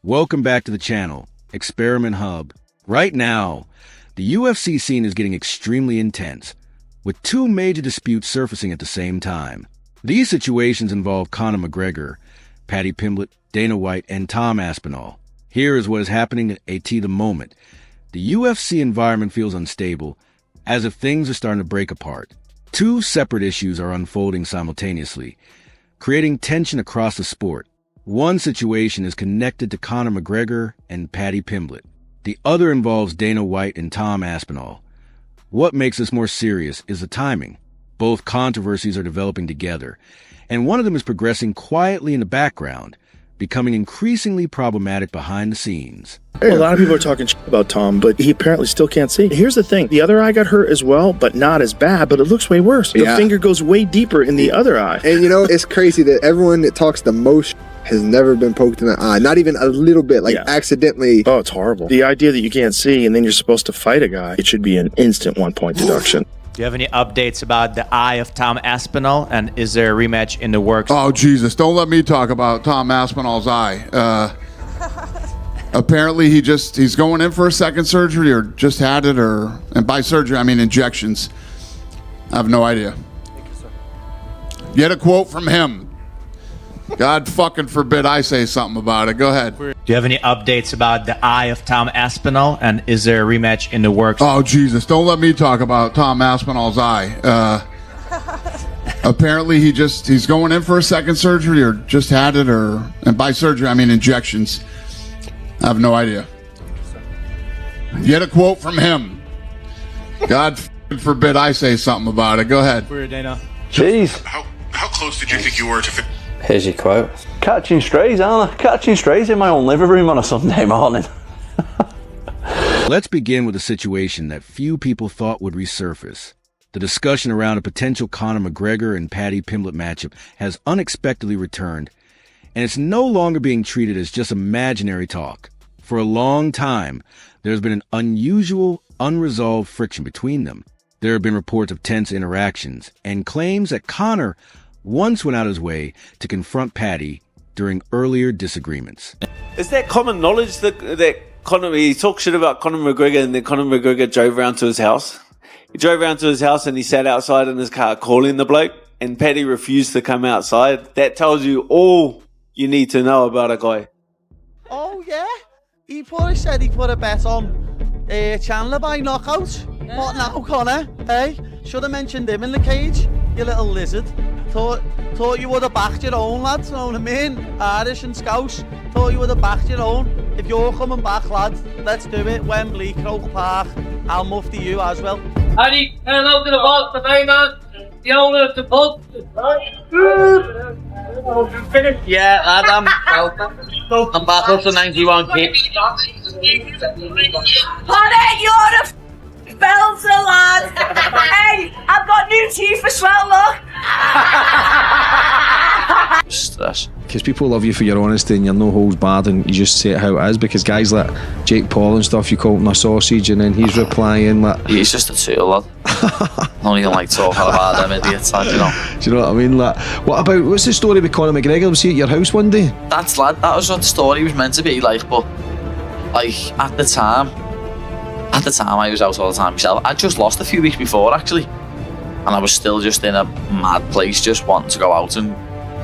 Welcome back to the channel, Experiment Hub. Right now, the UFC scene is getting extremely intense, with two major disputes surfacing at the same time. These situations involve Conor McGregor, Paddy Pimblett, Dana White, and Tom Aspinall. Here is what is happening at the moment. The UFC environment feels unstable, as if things are starting to break apart. Two separate issues are unfolding simultaneously, creating tension across the sport. One situation is connected to Conor McGregor and Paddy Pimblett. The other involves Dana White and Tom Aspinall. What makes this more serious is the timing. Both controversies are developing together, and one of them is progressing quietly in the background, becoming increasingly problematic behind the scenes. Well, a lot of people are talking shit about Tom, but he apparently still can't see. Here's the thing. The other eye got hurt as well, but not as bad, but it looks way worse. The finger goes way deeper in the other eye. And you know, it's crazy that everyone that talks the most has never been poked in the eye. Not even a little bit, like accidentally. Oh, it's horrible. The idea that you can't see and then you're supposed to fight a guy, it should be an instant 1-point deduction. Do you have any updates about the eye of Tom Aspinall, and is there a rematch in the works? Oh, Jesus. Don't let me talk about Tom Aspinall's eye. Apparently, he's going in for a second surgery or just had it, and by surgery, I mean injections. I have no idea. Thank you, sir. Get a quote from him. God fucking forbid I say something about it. Go ahead. Do you have any updates about the eye of Tom Aspinall, and is there a rematch in the works? Oh, Jesus. Don't let me talk about Tom Aspinall's eye. Apparently, he's going in for a second surgery or just had it, and by surgery, I mean injections. I have no idea. Get a quote from him. God forbid I say something about it. Go ahead. We're Dana. Jeez. How close did you think you were to... Here's your quote. Catching strays, aren't I? Catching strays in my own living room on a Sunday morning. Let's begin with a situation that few people thought would resurface. The discussion around a potential Conor McGregor and Paddy Pimblett matchup has unexpectedly returned, and it's no longer being treated as just imaginary talk. For a long time, there's been an unusual, unresolved friction between them. There have been reports of tense interactions and claims that Conor once went out his way to confront Paddy during earlier disagreements. Is that common knowledge that Conor, he talked shit about Conor McGregor, and then Conor McGregor drove around to his house? He drove around to his house and he sat outside in his car calling the bloke, and Paddy refused to come outside. That tells you all you need to know about a guy. Oh yeah? He said he put a bet on Chandler by knockout. What now, Conor? Hey? Should have mentioned him in the cage, you little lizard. Thought you would have backed your own, lads, you know what I mean? Irish and Scouse, thought you would have backed your own. If you're coming back, lads, let's do it. Wembley, Croke Park, I'll mufti you as well. Paddy, turn out to the vault today, man. The owner of the pub. Yeah, lad, I'm back up to 91 kids. Paddy, you're a belter, lad. Hey, I've got new teeth as well, look. Stress. Because people love you for your honesty and you're no holds barred and you just say it how it is, because guys like Jake Paul and stuff, you call him a sausage and then he's replying like... He's just a tool, lad. I don't even like talking about them idiots, lad, you know. Do you know what I mean? Like, what's the story with Conor McGregor? Was he at your house one day? That was what the story was meant to be like, but like at the time I was out all the time myself. I just lost a few weeks before actually, and I was still just in a mad place, just wanting to go out and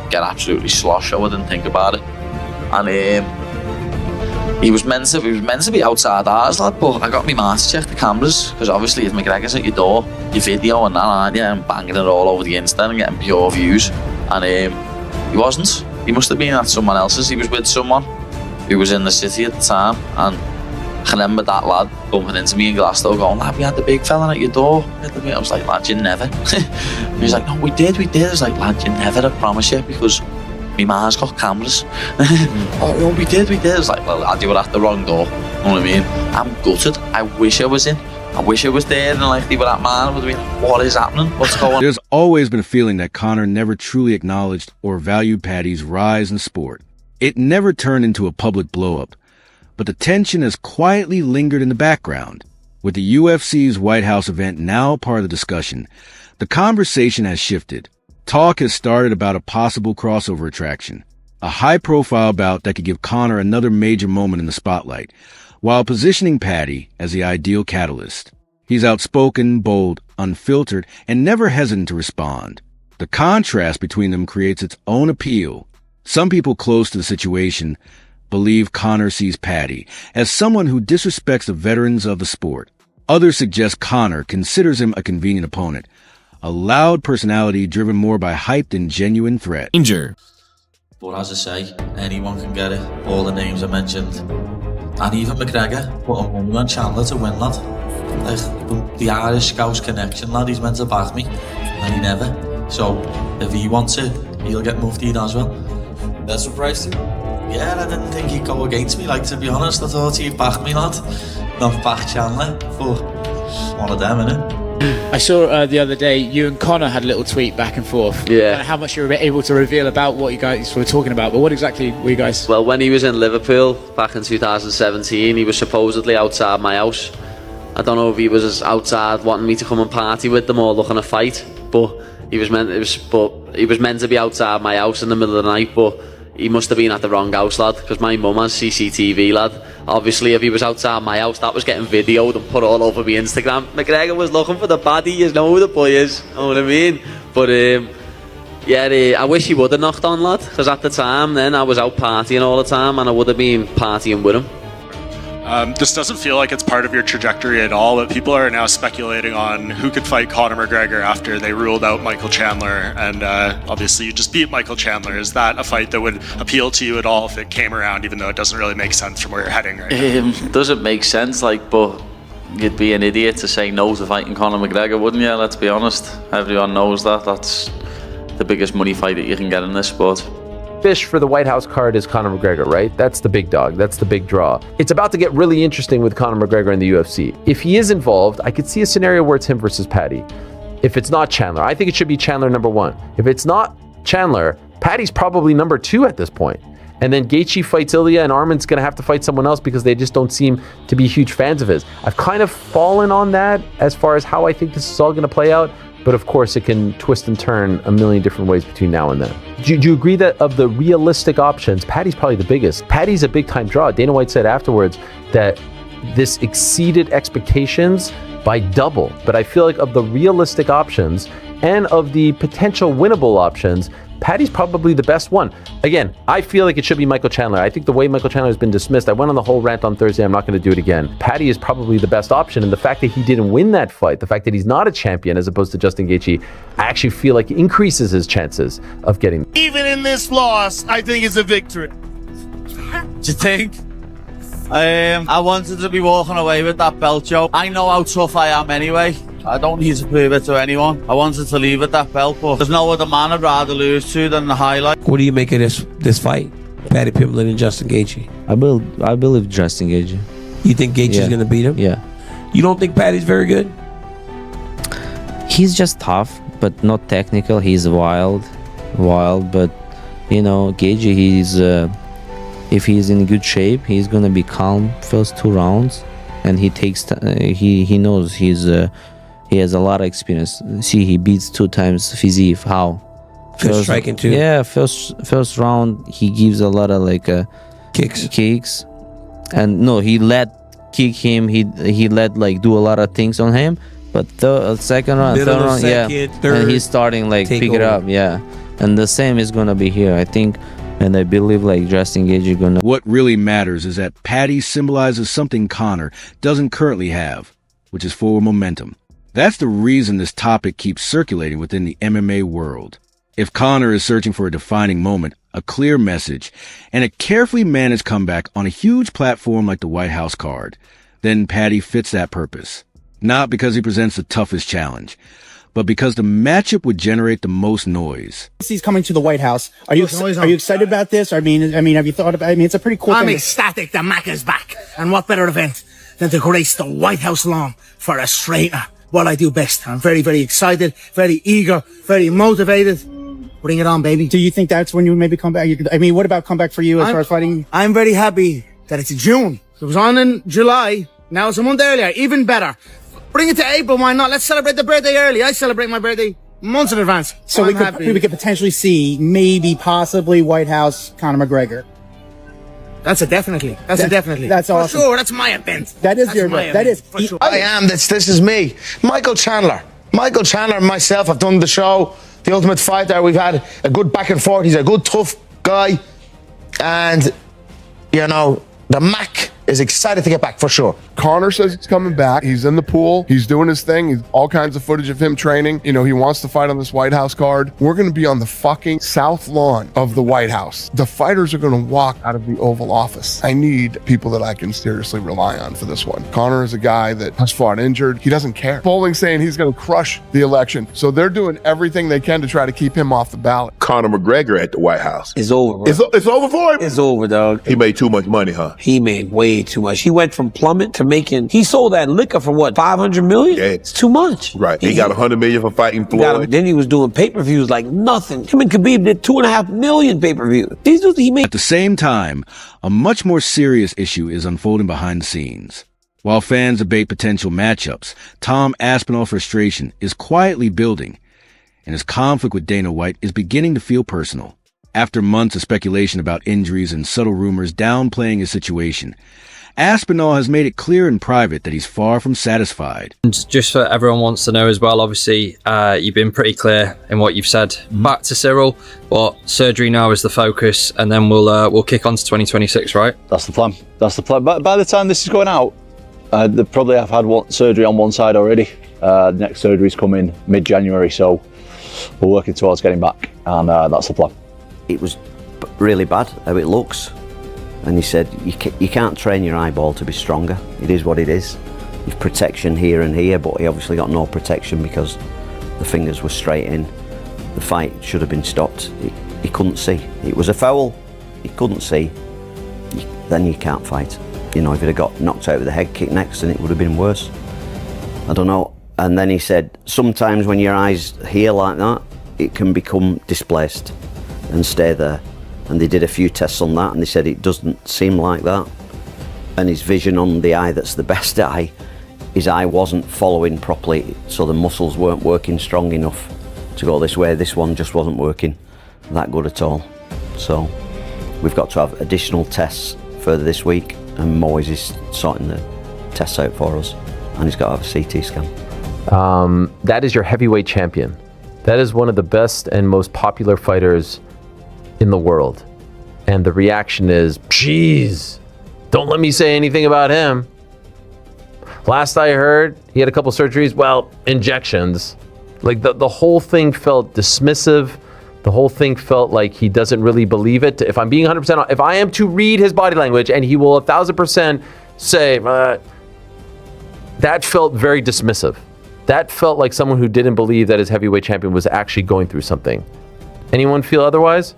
get absolutely sloshed. I wouldn't think about it. And he was meant to be outside ours, lad, but I got my man to check the cameras, because obviously if McGregor's at your door, your video and that, aren't you, and banging it all over the internet and getting pure views. And he wasn't. He must have been at someone else's. He was with someone who was in the city at the time, and I remember that lad bumping into me in Glasgow going, lad, we had the big fella at your door. I was like, lad, you never. He was like, no, we did. I was like, lad, you never, I promise you, because my man's got cameras. Oh, no, we did. I was like, well, lad, you were at the wrong door. You know what I mean? I'm gutted. I wish I was in. I wish I was there, and like they were that man. I would have been, what is happening? What's going on? There's always been a feeling that Conor never truly acknowledged or valued Paddy's rise in sport. It never turned into a public blow-up, but the tension has quietly lingered in the background. With the UFC's White House event now part of the discussion, the conversation has shifted. Talk has started about a possible crossover attraction. a high-profile bout that could give Conor another major moment in the spotlight, while positioning Paddy as the ideal catalyst. He's outspoken, bold, unfiltered, and never hesitant to respond. The contrast between them creates its own appeal. Some people close to the situation believe Conor sees Paddy as someone who disrespects the veterans of the sport. Others suggest Conor considers him a convenient opponent, a loud personality driven more by hype than genuine threat. Danger. But as I say, anyone can get it. All the names I mentioned. And even McGregor put a money on Chandler to win, lad. Like, the Irish Scouse connection, lad, he's meant to back me. And he never. So, if he wants it, he'll get muftied as well. That surprised you? Yeah, I didn't think he'd go against me, like, to be honest. I thought he'd back me, lad. Not back Chandler. But one of them, innit? I saw the other day you and Conor had a little tweet back and forth. Yeah. How much you were able to reveal about what you guys were talking about. But what exactly were you guys? Well, when he was in Liverpool back in 2017, he was supposedly outside my house. I don't know if he was outside wanting me to come and party with them or looking to fight, but he was meant to be outside my house in the middle of the night. But he must have been at the wrong house, lad, because my mum has CCTV, lad. Obviously, if he was outside my house, that was getting videoed and put all over my Instagram. McGregor was looking for the baddie, you know who the boy is, you know what I mean? But, I wish he would have knocked on, lad, because at the time, then, I was out partying all the time, and I would have been partying with him. This doesn't feel like it's part of your trajectory at all, but people are now speculating on who could fight Conor McGregor after they ruled out Michael Chandler, and obviously you just beat Michael Chandler. Is that a fight that would appeal to you at all if it came around, even though it doesn't really make sense from where you're heading right now? Doesn't make sense, like, but you'd be an idiot to say no to fighting Conor McGregor, wouldn't you? Let's be honest. Everyone knows that. That's the biggest money fight that you can get in this sport. Fish for the White House card is Conor McGregor, right? That's the big dog. That's the big draw. It's about to get really interesting with Conor McGregor in the UFC. If he is involved, I could see a scenario where it's him versus Paddy. If it's not Chandler, I think it should be Chandler number one. If it's not Chandler, Paddy's probably number two at this point. And then Gaethje fights Ilya, and Arman's going to have to fight someone else because they just don't seem to be huge fans of his. I've kind of fallen on that as far as how I think this is all going to play out. But of course, it can twist and turn a million different ways between now and then. Do you agree that of the realistic options, Paddy's probably the biggest? Paddy's a big-time draw. Dana White said afterwards that this exceeded expectations by double. But I feel like of the realistic options and of the potential winnable options, Paddy's probably the best one. Again, I feel like it should be Michael Chandler. I think the way Michael Chandler has been dismissed, I went on the whole rant on Thursday, I'm not going to do it again. Paddy is probably the best option, and the fact that he didn't win that fight, the fact that he's not a champion as opposed to Justin Gaethje, I actually feel like increases his chances of getting. Even in this loss, I think it's a victory. Do you think? I wanted to be walking away with that belt, Joe. I know how tough I am anyway. I don't need to prove it to anyone. I wanted to leave with that belt, but there's no other man I'd rather lose to than the highlight. What do you make of this fight? Paddy Pimblett and Justin Gaethje. I believe Justin Gaethje. You think Gaethje's going to beat him? Yeah. You don't think Paddy's very good? He's just tough, but not technical. He's wild, but Gaethje, he's if he's in good shape, he's gonna be calm first 2 rounds, and he takes he knows he has a lot of experience. See, he beats 2 times Fiziev. How? First striking too. Yeah, first round he gives a lot of kicks, and no, he let kick him. He let do a lot of things on him. But second round, third round, third, and he's starting pick it up, and the same is gonna be here, I think. And I believe Justin Gaethje gonna. What really matters is that Paddy symbolizes something Conor doesn't currently have, which is forward momentum. That's the reason this topic keeps circulating within the MMA world. If Conor is searching for a defining moment, a clear message, and a carefully managed comeback on a huge platform like the White House card, then Paddy fits that purpose. Not because he presents the toughest challenge, but because the matchup would generate the most noise. He's coming to the White House. Are you excited about this? I mean, have you thought about? I mean, it's a pretty cool thing. I'm ecstatic that Mac is back, and what better event than to grace the White House lawn for a straightener? What I do best. I'm very, very excited, very eager, very motivated. Bring it on, baby. Do you think that's when you maybe come back? I mean, what about comeback for you as far as fighting? I'm very happy that it's in June. It was on in July. Now it's a month earlier. Even better. Bring it to April, why not? Let's celebrate the birthday early. I celebrate my birthday Months in advance. So we could potentially see, maybe, possibly, White House Conor McGregor. That's a definitely. That's a definitely. That's awesome. For sure, that's my event. That is That's your my event. That event, is. for sure. I am. This is me. Michael Chandler and myself have done the show, The Ultimate Fighter. We've had a good back and forth. He's a good, tough guy. And, you know, the Mac is excited to get back for sure. Conor says he's coming back. He's in the pool. He's doing his thing. He's all kinds of footage of him training. You know, he wants to fight on this White House card. We're going to be on the fucking south lawn of the White House. The fighters are going to walk out of the Oval Office. I need people that I can seriously rely on for this one. Conor is a guy that has fought injured. He doesn't care. Polling's saying he's going to crush the election. So they're doing everything they can to try to keep him off the ballot. Conor McGregor at the White House. It's over, bro. It's over for him? It's over, dog. He made too much money, huh? He made way too much. He went from plummet to making, he sold that liquor for what, 500 million? Yeah. It's too much. Right. He got 100 million for fighting Floyd. Then he was doing pay-per-views like nothing. Him and Khabib did 2.5 million pay-per-views. These dudes, he made. At the same time, a much more serious issue is unfolding behind the scenes. While fans debate potential matchups, Tom Aspinall frustration is quietly building, and his conflict with Dana White is beginning to feel personal. After months of speculation about injuries and subtle rumors downplaying his situation, Aspinall has made it clear in private that he's far from satisfied. And just for everyone wants to know as well, obviously, you've been pretty clear in what you've said back to Cyril, but surgery now is the focus, and then we'll kick on to 2026, right? That's the plan. That's the plan. But by the time this is going out, they probably have had surgery on one side already. The next surgery's coming mid-January, so we're working towards getting back, and that's the plan. It was really bad how it looks. And he said, you can't train your eyeball to be stronger. It is what it is. You've protection here and here, but he obviously got no protection because the fingers were straight in. The fight should have been stopped. He couldn't see. It was a foul. He couldn't see. Then you can't fight. You know, if he'd have got knocked out with a head kick next, then it would have been worse. I don't know. And then he said, sometimes when your eyes here like that, it can become displaced and stay there. And they did a few tests on that, and they said it doesn't seem like that. And his vision on the eye that's the best eye, his eye wasn't following properly, so the muscles weren't working strong enough to go this way. This one just wasn't working that good at all. So we've got to have additional tests further this week, and Moyes is sorting the tests out for us, and he's got to have a CT scan. That is your heavyweight champion. That is one of the best and most popular fighters in the world, and the reaction is, "Jeez, don't let me say anything about him." Last I heard, he had a couple surgeries, well, injections. Like the whole thing felt dismissive. The whole thing felt like he doesn't really believe it. If I'm being 100% honest, if I am to read his body language, and he will 1,000% say, that felt very dismissive. That felt like someone who didn't believe that his heavyweight champion was actually going through something. Anyone feel otherwise?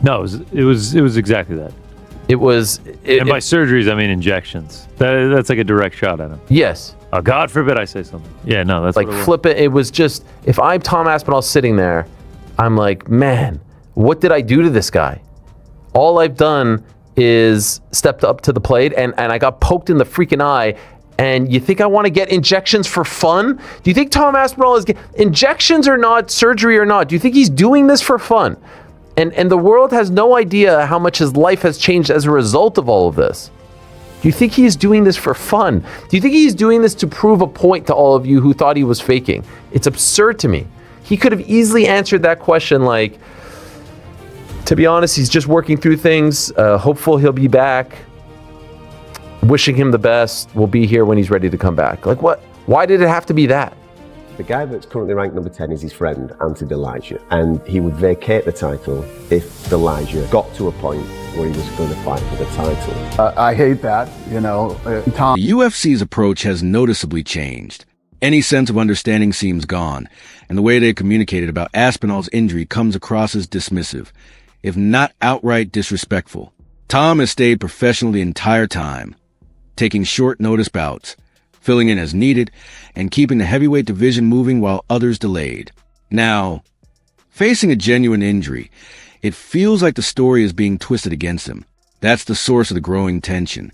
No, it was exactly that. It was... and by surgeries, I mean injections. That's like a direct shot at him. Yes. Oh, God forbid I say something. Yeah, no, that's like flip it. It was just, if I'm Tom Aspinall sitting there, I'm like, man, what did I do to this guy? All I've done is stepped up to the plate, and I got poked in the freaking eye. And you think I want to get injections for fun? Do you think Tom Aspinall is injections or not, surgery or not? Do you think he's doing this for fun? And the world has no idea how much his life has changed as a result of all of this. Do you think he is doing this for fun? Do you think he's doing this to prove a point to all of you who thought he was faking? It's absurd to me. He could have easily answered that question like, to be honest, he's just working through things. Hopeful he'll be back. Wishing him the best. We'll be here when he's ready to come back. Like what? Why did it have to be that? The guy that's currently ranked number 10 is his friend, Anthony Elijah, and he would vacate the title if Elijah got to a point where he was going to fight for the title. I hate that, you know. Tom. The UFC's approach has noticeably changed. Any sense of understanding seems gone, and the way they communicated about Aspinall's injury comes across as dismissive, if not outright disrespectful. Tom has stayed professional the entire time, taking short notice bouts, filling in as needed, and keeping the heavyweight division moving while others delayed. Now, facing a genuine injury, it feels like the story is being twisted against him. That's the source of the growing tension.